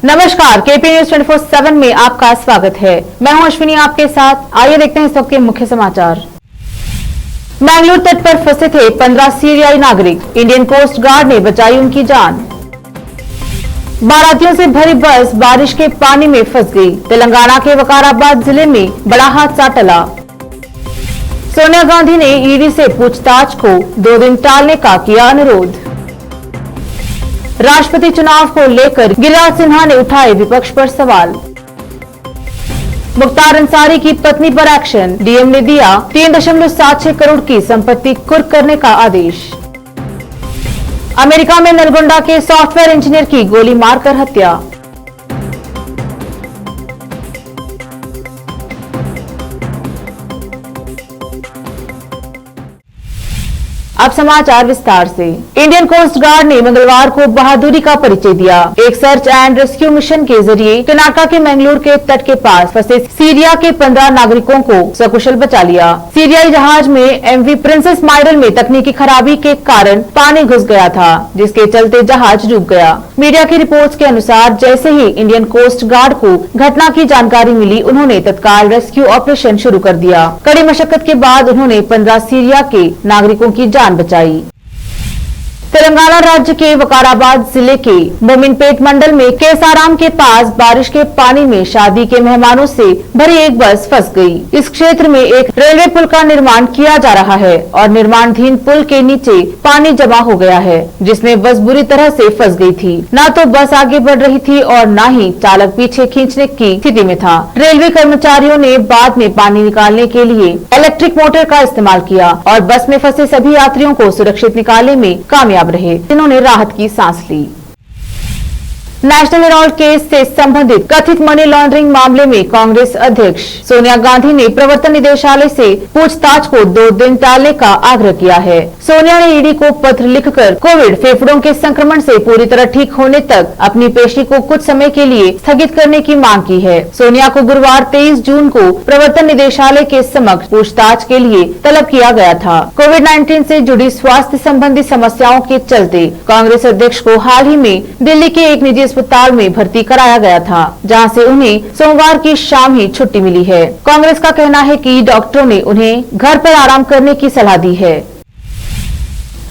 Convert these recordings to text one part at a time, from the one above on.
नमस्कार, KP news 24/7 में आपका स्वागत है। मैं हूं अश्विनी आपके साथ। आइए देखते हैं इस वक्त के मुख्य समाचार। मैंगलोर तट पर फंसे थे 15 सीरियाई नागरिक, इंडियन कोस्ट गार्ड ने बचाई उनकी जान। बारातियों से भरी बस बारिश के पानी में फंस गई, तेलंगाना के वकाराबाद जिले में बड़ा हादसा टला। सोनिया गांधी ने ईडी से पूछताछ को 2 दिन टालने का किया अनुरोध। राष्ट्रपति चुनाव को लेकर गिरिराज सिन्हा ने उठाए विपक्ष पर सवाल। मुख्तार अंसारी की पत्नी पर एक्शन, डीएम ने दिया 3.76 करोड़ की संपत्ति कुर्क करने का आदेश। अमेरिका में नलगोंडा के सॉफ्टवेयर इंजीनियर की गोली मारकर हत्या। अब समाचार विस्तार से। इंडियन कोस्ट गार्ड ने मंगलवार को बहादुरी का परिचय दिया। एक सर्च एंड रेस्क्यू मिशन के जरिए कर्नाटक के मैंगलोर के तट के पास फंसे सीरिया के 15 नागरिकों को सकुशल बचा लिया। सीरियाई जहाज में एमवी प्रिंसेस माइरल में तकनीकी खराबी के कारण पानी घुस गया था, जिसके चलते जहाज डूब गया। मीडिया की रिपोर्ट्स के अनुसार जैसे ही इंडियन कोस्ट गार्ड को घटना की जानकारी मिली, उन्होंने तत्काल रेस्क्यू ऑपरेशन शुरू कर दिया। कड़ी मशक्कत के बाद उन्होंने 15 सीरिया के नागरिकों की जान बचाई। तेलंगाना राज्य के वकाराबाद जिले के मोमिनपेट मंडल में केसाराम के पास बारिश के पानी में शादी के मेहमानों से भरी एक बस फंस गई। इस क्षेत्र में एक रेलवे पुल का निर्माण किया जा रहा है और निर्माणाधीन पुल के नीचे पानी जमा हो गया है, जिसमें बस बुरी तरह से फंस गई थी। न तो बस आगे बढ़ रही थी और न ही चालक पीछे खींचने की स्थिति में था। रेलवे कर्मचारियों ने बाद में पानी निकालने के लिए इलेक्ट्रिक मोटर का इस्तेमाल किया और बस में फंसे सभी यात्रियों को सुरक्षित निकालने में कामयाब रहे, जिन्होंने राहत की सांस ली। नेशनल हेराल्ड केस से संबंधित कथित मनी लॉन्ड्रिंग मामले में कांग्रेस अध्यक्ष सोनिया गांधी ने प्रवर्तन निदेशालय से पूछताछ को 2 दिन टालने का आग्रह किया है। सोनिया ने ईडी को पत्र लिखकर कोविड फेफड़ों के संक्रमण से पूरी तरह ठीक होने तक अपनी पेशी को कुछ समय के लिए स्थगित करने की मांग की है। सोनिया को गुरुवार 23 जून को प्रवर्तन निदेशालय के समक्ष पूछताछ के लिए तलब किया गया था। कोविड-19 से जुड़ी स्वास्थ्य संबंधी समस्याओं के चलते कांग्रेस अध्यक्ष को हाल ही में दिल्ली के एक निजी अस्पताल में भर्ती कराया गया था, जहां से उन्हें सोमवार की शाम ही छुट्टी मिली है। कांग्रेस का कहना है कि डॉक्टरों ने उन्हें घर पर आराम करने की सलाह दी है।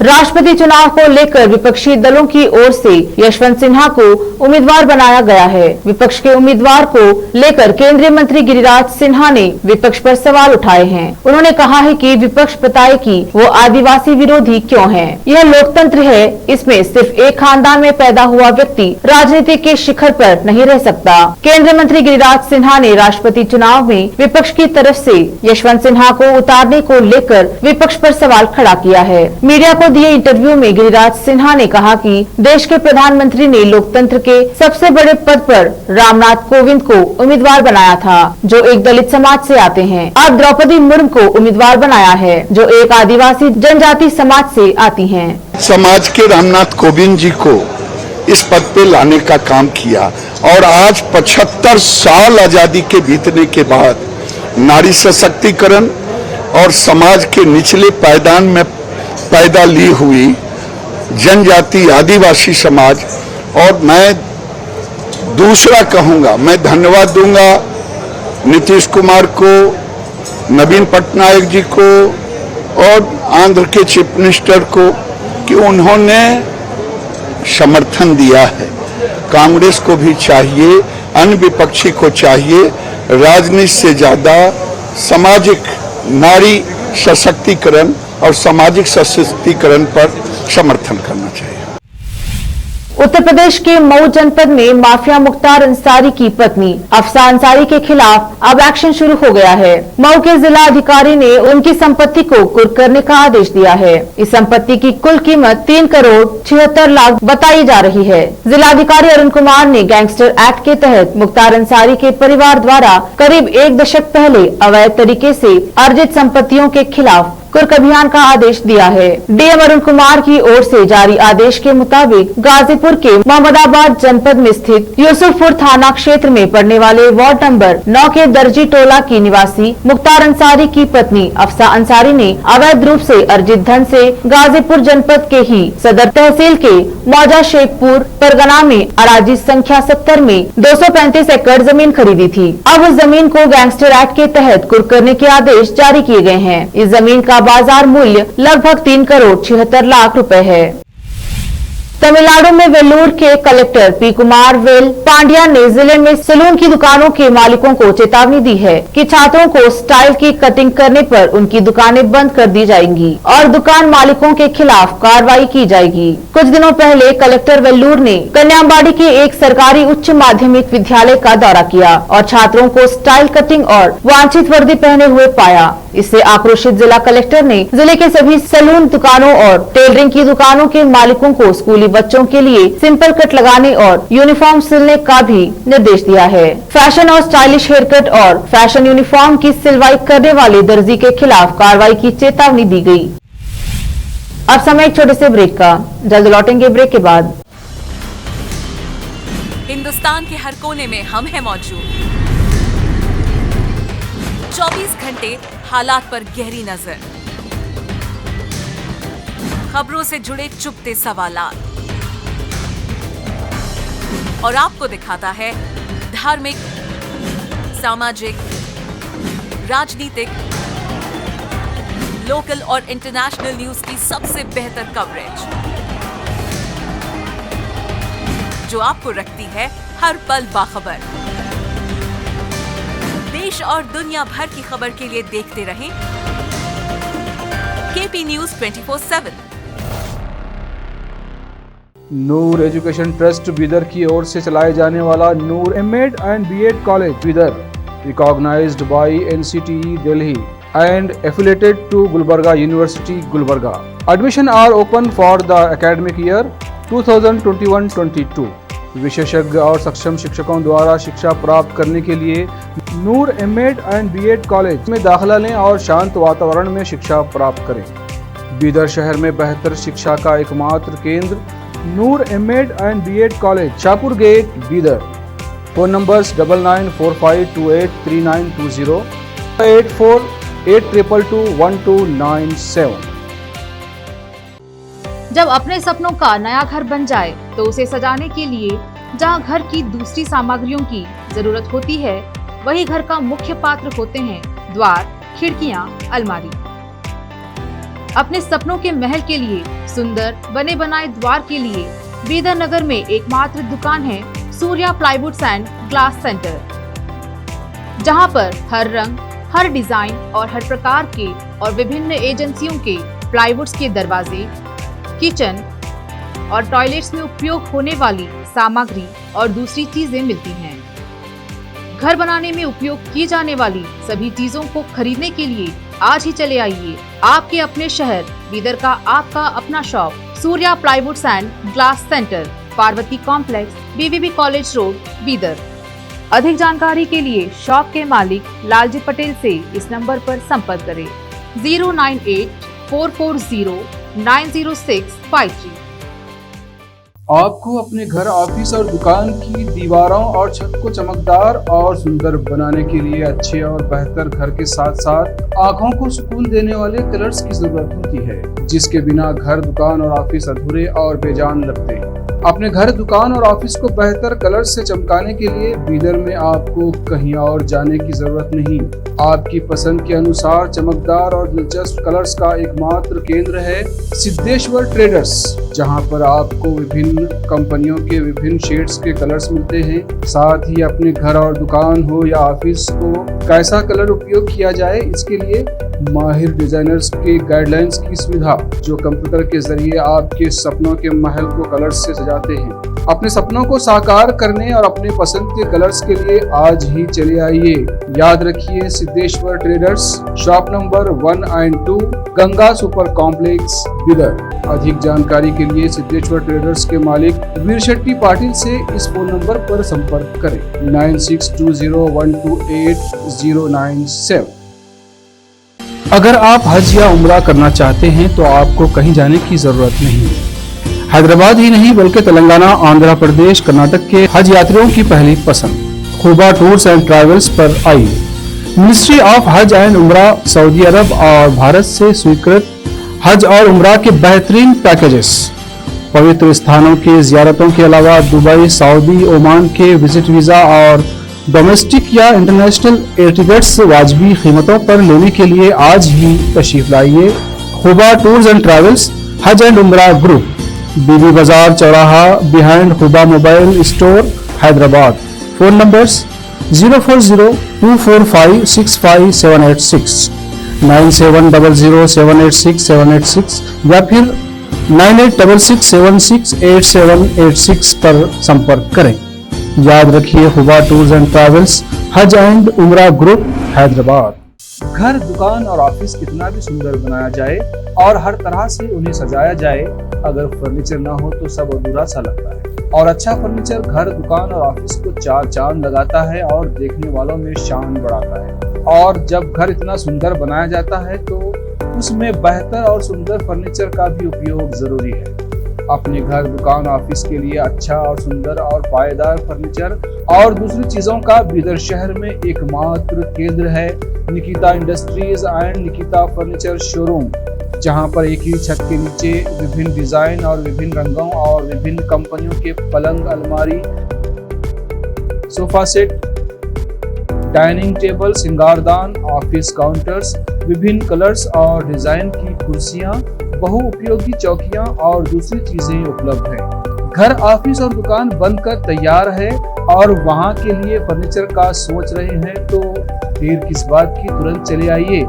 राष्ट्रपति चुनाव को लेकर विपक्षी दलों की ओर से यशवंत सिन्हा को उम्मीदवार बनाया गया है। विपक्ष के उम्मीदवार को लेकर केंद्रीय मंत्री गिरिराज सिन्हा ने विपक्ष पर सवाल उठाए हैं। उन्होंने कहा है कि विपक्ष बताए कि वो आदिवासी विरोधी क्यों है। यह लोकतंत्र है, इसमें सिर्फ एक खानदान में पैदा हुआ व्यक्ति राजनीति के शिखर पर नहीं रह सकता। केंद्रीय मंत्री गिरिराज सिन्हा ने राष्ट्रपति चुनाव में विपक्ष की तरफ से यशवंत सिन्हा को उतारने को लेकर विपक्ष पर सवाल खड़ा किया है। मीडिया को दिए इंटरव्यू में गिरिराज सिन्हा ने कहा कि देश के प्रधानमंत्री ने लोकतंत्र के सबसे बड़े पद पर रामनाथ कोविंद को उम्मीदवार बनाया था, जो एक दलित समाज से आते हैं। अब द्रौपदी मुर्मू को उम्मीदवार बनाया है, जो एक आदिवासी जनजाति समाज से आती हैं। समाज के रामनाथ कोविंद जी को इस पद पे लाने का काम किया और आज 75 साल आजादी के बीतने के बाद नारी सशक्तिकरण और समाज के निचले पायदान में पैदा ली हुई जनजाति आदिवासी समाज। और मैं दूसरा कहूँगा, मैं धन्यवाद दूंगा नीतीश कुमार को, नवीन पटनायक जी को और आंध्र के चीफ मिनिस्टर को कि उन्होंने समर्थन दिया है। कांग्रेस को भी चाहिए, अन्य विपक्षी को चाहिए, राजनीति से ज्यादा सामाजिक नारी सशक्तिकरण और सामाजिक सशक्तिकरण पर समर्थन करना चाहिए। उत्तर प्रदेश के मऊ जनपद में माफिया मुख्तार अंसारी की पत्नी अफसा अंसारी के खिलाफ अब एक्शन शुरू हो गया है। मऊ के जिला अधिकारी ने उनकी संपत्ति को कुर्क करने का आदेश दिया है। इस संपत्ति की कुल कीमत 3 करोड़ 76 लाख बताई जा रही है। जिलाधिकारी अरुण कुमार ने गैंगस्टर एक्ट के तहत मुख्तार अंसारी के परिवार द्वारा करीब 1 दशक पहले अवैध तरीके से अर्जित संपत्तियों के खिलाफ कुर्क अभियान का आदेश दिया है। डीएम अरुण कुमार की ओर से जारी आदेश के मुताबिक गाजीपुर के मोहम्मदाबाद जनपद में स्थित यूसुफपुर थाना क्षेत्र में पड़ने वाले वार्ड नंबर 9 के दर्जी टोला की निवासी मुख्तार अंसारी की पत्नी अफसा अंसारी ने अवैध रूप से अर्जित धन से गाजीपुर जनपद के ही सदर तहसील के मौजा शेखपुर परगना में अराजी संख्या 70 में 235 एकड़ जमीन खरीदी थी। अब उस जमीन को गैंगस्टर एक्ट के तहत कुर्क करने के आदेश जारी किए गए हैं। इस जमीन का बाजार मूल्य लगभग 3 करोड़ 76 लाख रुपए है। तमिलनाडु में वेल्लूर के collector P Kumar well Pandya ने जिले में सैलून की दुकानों के मालिकों को चेतावनी दी है कि छात्रों को स्टाइल की कटिंग करने पर उनकी दुकानें बंद कर दी जाएंगी और दुकान मालिकों के खिलाफ कार्रवाई की जाएगी। कुछ दिनों पहले कलेक्टर वेल्लूर ने कन्याबाड़ी के एक सरकारी उच्च माध्यमिक विद्यालय का दौरा किया और छात्रों को स्टाइल कटिंग और वांछित वर्दी पहने हुए पाया। इससे आक्रोशित जिला कलेक्टर ने जिले के सभी सैलून दुकानों और टेलरिंग की दुकानों के मालिकों को स्कूली बच्चों के लिए सिंपल कट लगाने और यूनिफॉर्म सिलने का भी निर्देश दिया है। फैशन और स्टाइलिश हेयर कट और फैशन यूनिफॉर्म की सिलवाई करने वाले दर्जी के खिलाफ कार्रवाई की चेतावनी दी गई। अब समय एक छोटे से ब्रेक का, जल्द लौटेंगे ब्रेक के बाद। हिंदुस्तान के हर कोने में हम हैं मौजूद। 24 घंटे हालात पर गहरी नजर, खबरों से जुड़े चुपते सवालात और आपको दिखाता है धार्मिक, सामाजिक, राजनीतिक, लोकल और इंटरनेशनल न्यूज की सबसे बेहतर कवरेज जो आपको रखती है हर पल बाखबर। देश और दुनिया भर की खबर के लिए देखते रहें KP news 24/7। Noor education trust Bidar की ओर से चलाए जाने वाला Noor MEd and BEd college Bidar, recognised by NCTE Delhi and affiliated to Gulbarga University, Gulbarga. Admission are open for the academic year 2021-22. विशेषज्ञ और सक्षम शिक्षकों द्वारा शिक्षा प्राप्त करने के लिए नूर एमएड एंड बीएड कॉलेज में दाखिला लें और शांत वातावरण में शिक्षा प्राप्त करें। बीदर शहर में बेहतर शिक्षा का एकमात्र केंद्र Noor MEd and BEd college, Shahpur gate, Bidar. Phone numbers 9945283920, 8482221297। जब अपने सपनों का नया घर बन जाए तो उसे सजाने के लिए जहां घर की दूसरी सामग्रियों की जरूरत होती है, वही घर का मुख्य पात्र होते हैं द्वार, खिड़कियां, अलमारी। अपने सपनों के महल के लिए सुंदर बने बनाए द्वार के लिए बीदर नगर में एकमात्र दुकान है Surya plywoods and glass centre, जहां पर हर रंग, हर डिजाइन और हर प्रकार के और विभिन्न एजेंसियों के प्लाईवुड्स के दरवाजे, किचन और टॉयलेट्स में उपयोग होने वाली सामग्री और दूसरी चीजें मिलती हैं। घर बनाने में उपयोग की जाने वाली सभी चीजों को खरीदने के लिए आज ही चले आइए आपके अपने शहर बीदर का आपका अपना shop Surya plywoods and glass centre, Parvati complex, BVB college road, Bidar. अधिक जानकारी के लिए शॉप के मालिक लालजी पटेल से इस नंबर पर संपर्क करें 09844090653। आपको अपने घर, ऑफिस और दुकान की दीवारों और छत को चमकदार और सुंदर बनाने के लिए अच्छे और बेहतर घर के साथ साथ आंखों को सुकून देने वाले कलर्स की जरूरत होती है, जिसके बिना घर, दुकान और ऑफिस अधूरे और बेजान लगते हैं। अपने घर, दुकान और ऑफिस को बेहतर कलर से चमकाने के लिए बीदर में आपको कहीं और जाने की जरूरत नहीं। आपकी पसंद के अनुसार चमकदार और दिलचस्प कलर्स का एकमात्र केंद्र है सिद्धेश्वर ट्रेडर्स, जहां पर आपको विभिन्न कंपनियों के विभिन्न शेड्स के कलर्स मिलते हैं। साथ ही अपने घर और दुकान हो या ऑफिस को कैसा कलर उपयोग किया जाए, इसके लिए माहिर डिजाइनर्स के गाइडलाइंस की सुविधा, जो कंप्यूटर के जरिए आपके सपनों के महल को कलर्स से सजाते हैं। अपने सपनों को साकार करने और अपने पसंद के कलर्स के लिए आज ही चले आइए। याद रखिए, Siddheshwar traders, shop number 1 and 2, Ganga super complex, Bidar. अधिक जानकारी के लिए सिद्धेश्वर ट्रेडर्स के मालिक वीर शेट्टी पाटिल से इस फोन नंबर पर संपर्क करें 9620128097। अगर आप हज या उम्रा करना चाहते हैं तो आपको कहीं जाने की जरूरत नहीं। हैदराबाद ही नहीं बल्कि तेलंगाना, आंध्र प्रदेश, कर्नाटक के हज यात्रियों की पहली पसंद खुबा टूर्स एंड ट्रैवल्स पर आई। मिनिस्ट्री ऑफ हज एंड उम्रा सऊदी अरब और भारत से स्वीकृत हज और उम्रा के बेहतरीन पैकेजेस, पवित्र स्थानों की जियारतों के अलावा दुबई, सऊदी, ओमान के विजिट वीजा और डोमेस्टिक या इंटरनेशनल एयर टिकट्स वाजबी कीमतों पर लेने के लिए आज ही तशरीफ लाइए। खुबा टूर्स एंड ट्रैवल्स, हज एंड उम्रा ग्रुप, बीबी बाजार चौराहा, behind Khuba mobile store, Hyderabad. Phone numbers 04024565786, 9700786786 या फिर 9866768786 पर संपर्क करें। याद रखिए, खुबा टूर्स एंड ट्रैवल्स, हज एंड उम्रा ग्रुप, हैदराबाद। घर, दुकान और ऑफिस कितना भी सुंदर बनाया जाए और हर तरह से उन्हें सजाया जाए, अगर फर्नीचर ना हो तो सब अधूरा सा लगता है। और अच्छा फर्नीचर घर, दुकान और ऑफिस को चार चांद लगाता है और देखने वालों में शान बढ़ाता है। और जब घर इतना सुंदर बनाया जाता है तो उसमें बेहतर और सुंदर फर्नीचर का भी उपयोग जरूरी है। अपने घर, दुकान, ऑफिस के लिए अच्छा और सुंदर और पायदार फर्नीचर और दूसरी चीजों का बीदर शहर में एकमात्र केंद्र है Nikita industries and Nikita furniture showroom, जहां पर एक ही छत के नीचे विभिन्न डिजाइन और विभिन्न रंगों और विभिन्न कंपनियों के पलंग, अलमारी, सोफा सेट, डाइनिंग टेबल, सिंगारदान, ऑफिस काउंटर्स, विभिन्न कलर्स और डिजाइन की कुर्सियां, बहुउपयोगी चौकियां और दूसरी चीजें उपलब्ध हैं। घर, ऑफिस और दुकान बनकर तैयार है और वहां के लिए फर्नीचर का सोच रहे हैं तो देर किस बात की, तुरंत चले आइए।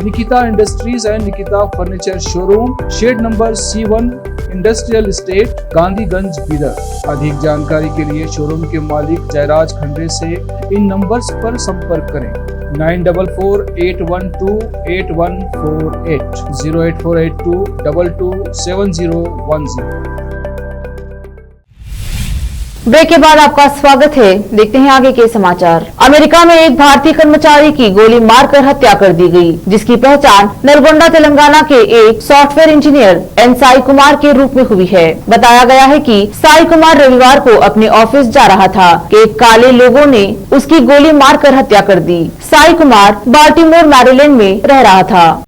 Nikita industries and Nikita furniture showroom, shed number C1, industrial estate, Gandhiganj, Bidar. अधिक जानकारी के लिए शोरूम के मालिक जयराज खंडे से इन नंबर्स पर संपर्क करें। 9448128148, 08482227010। ब्रेक के बाद आपका स्वागत है। देखते हैं आगे के समाचार। अमेरिका में एक भारतीय कर्मचारी की गोली मारकर हत्या कर दी गई, जिसकी पहचान नलगोंडा, तेलंगाना के एक software engineer N Sai Kumar के रूप में हुई है। बताया गया है कि साई कुमार रविवार को अपने ऑफिस जा रहा था कि काले लोगों ने उसकी गोली मारकर हत्या कर दी। साई कुमार बाल्टीमोर, मैरीलैंड में रह रहा था।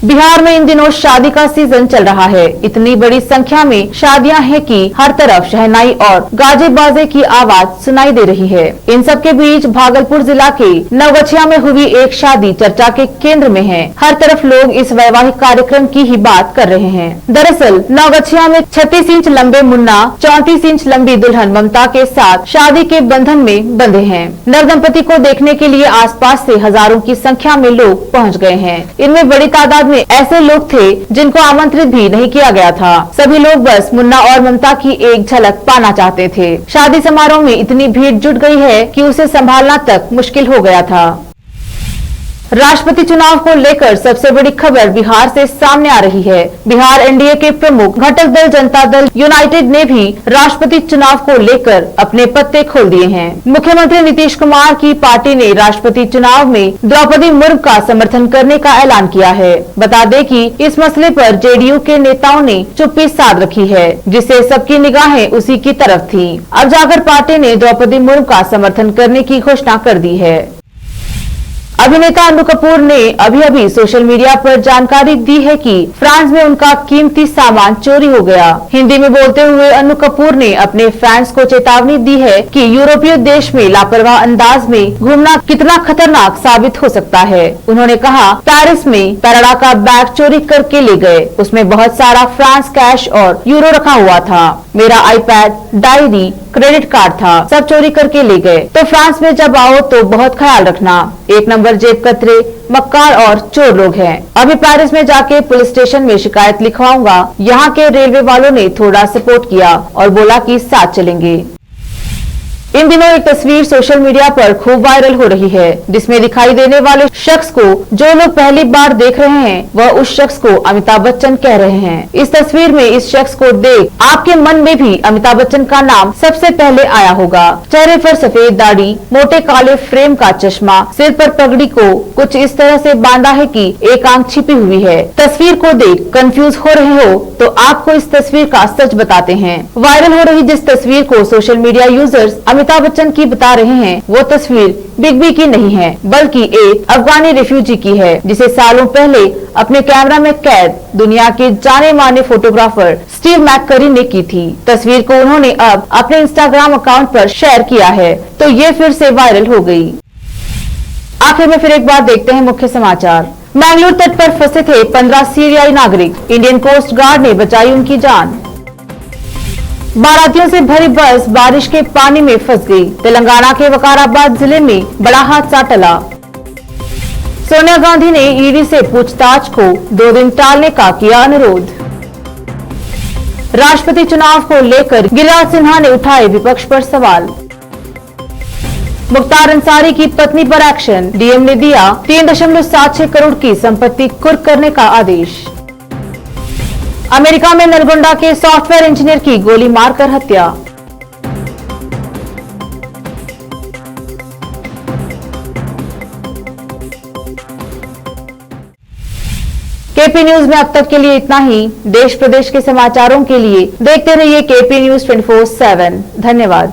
बिहार में इन दिनों शादी का सीजन चल रहा है। इतनी बड़ी संख्या में शादियां हैं कि हर तरफ शहनाई और गाजे बाजे की आवाज सुनाई दे रही है। इन सब के बीच भागलपुर जिला के नवगछिया में हुई एक शादी चर्चा के केंद्र में है। हर तरफ लोग इस वैवाहिक कार्यक्रम की ही बात कर रहे हैं। दरअसल नवगछिया में 36 इंच लंबे मुन्ना 34 इंच लंबी दुल्हन ममता के साथ शादी के बंधन में बंधे हैं। नवदंपति को देखने के लिए आसपास से हजारों की संख्या में लोग पहुँच गए हैं। इनमें बड़ी तादाद में ऐसे लोग थे जिनको आमंत्रित भी नहीं किया गया था। सभी लोग बस मुन्ना और ममता की एक झलक पाना चाहते थे। शादी समारोह में इतनी भीड़ जुट गई है कि उसे संभालना तक मुश्किल हो गया था। राष्ट्रपति चुनाव को लेकर सबसे बड़ी खबर बिहार से सामने आ रही है। बिहार एनडीए के प्रमुख घटक दल जनता दल यूनाइटेड ने भी राष्ट्रपति चुनाव को लेकर अपने पत्ते खोल दिए हैं। मुख्यमंत्री नीतीश कुमार की पार्टी ने राष्ट्रपति चुनाव में द्रौपदी मुर्मू का समर्थन करने का ऐलान किया है। बता दें कि इस मसले पर जेडीयू के नेताओं ने चुप्पी साध रखी है, जिससे सबकी निगाहें उसी की तरफ थी। अब जाकर पार्टी ने द्रौपदी मुर्मू का समर्थन करने की घोषणा कर दी है। अभिनेता अन्नू कपूर ने अभी सोशल मीडिया पर जानकारी दी है कि फ्रांस में उनका कीमती सामान चोरी हो गया। हिंदी में बोलते हुए अन्नू कपूर ने अपने फैंस को चेतावनी दी है कि यूरोपीय देश में लापरवाह अंदाज में घूमना कितना खतरनाक साबित हो सकता है। उन्होंने कहा, पेरिस में पैराडा का बैग चोरी करके ले गए। उसमें बहुत सारा फ्रांस कैश और यूरो रखा हुआ था। मेरा आईपैड, डायरी, क्रेडिट कार्ड था, सब चोरी करके ले गए। तो फ्रांस में जब आओ तो बहुत ख्याल रखना। एक नंबर जेब कतरे, मक्कार और चोर लोग हैं। अभी पेरिस में जाके पुलिस स्टेशन में शिकायत लिखवाऊंगा। यहाँ के रेलवे वालों ने थोड़ा सपोर्ट किया और बोला कि साथ चलेंगे। इन दिनों एक तस्वीर सोशल मीडिया पर खूब वायरल हो रही है, जिसमें दिखाई देने वाले शख्स को जो लोग पहली बार देख रहे हैं वह उस शख्स को अमिताभ बच्चन कह रहे हैं। इस तस्वीर में इस शख्स को देख आपके मन में भी अमिताभ बच्चन का नाम सबसे पहले आया होगा। चेहरे पर सफेद दाढ़ी, मोटे काले फ्रेम का चश्मा, सिर पर पगड़ी को कुछ इस तरह से बांधा है कि एक आंख छिपी हुई है। तस्वीर को देख कंफ्यूज हो रहे हो तो आपको इस तस्वीर का सच बताते हैं। वायरल हो रही जिस तस्वीर को social media users Amitabh Bachchan की बता रहे हैं वो तस्वीर बिग बी की नहीं है, बल्कि एक अफगानी रिफ्यूजी की है, जिसे सालों पहले अपने कैमरा में कैद दुनिया के जाने माने फोटोग्राफर स्टीव मैककरी ने की थी। तस्वीर को उन्होंने अब अपने इंस्टाग्राम अकाउंट पर शेयर किया है तो ये फिर से वायरल हो गई। आखिर में फिर एक बार देखते हैं मुख्य समाचार। मैंगलोर तट पर फंसे थे 15 सीरियाई नागरिक, इंडियन कोस्ट गार्ड ने बचाई उनकी जान। बारातियों से भरी बस बारिश के पानी में फंस गई, तेलंगाना के वकाराबाद जिले में बड़ा हादसा टला। सोनिया गांधी ने ईडी से पूछताछ को 2 दिन टालने का किया अनुरोध। राष्ट्रपति चुनाव को लेकर गिरिराज सिन्हा ने उठाए विपक्ष पर सवाल। मुख्तार अंसारी की पत्नी पर एक्शन, डीएम ने दिया 3.76 करोड़ की संपत्ति कुर्क करने का आदेश। अमेरिका में नलगोंडा के सॉफ्टवेयर इंजीनियर की गोली मारकर हत्या। केपी न्यूज में अब तक के लिए इतना ही। देश प्रदेश के समाचारों के लिए देखते रहिए केपी न्यूज 24/7। धन्यवाद।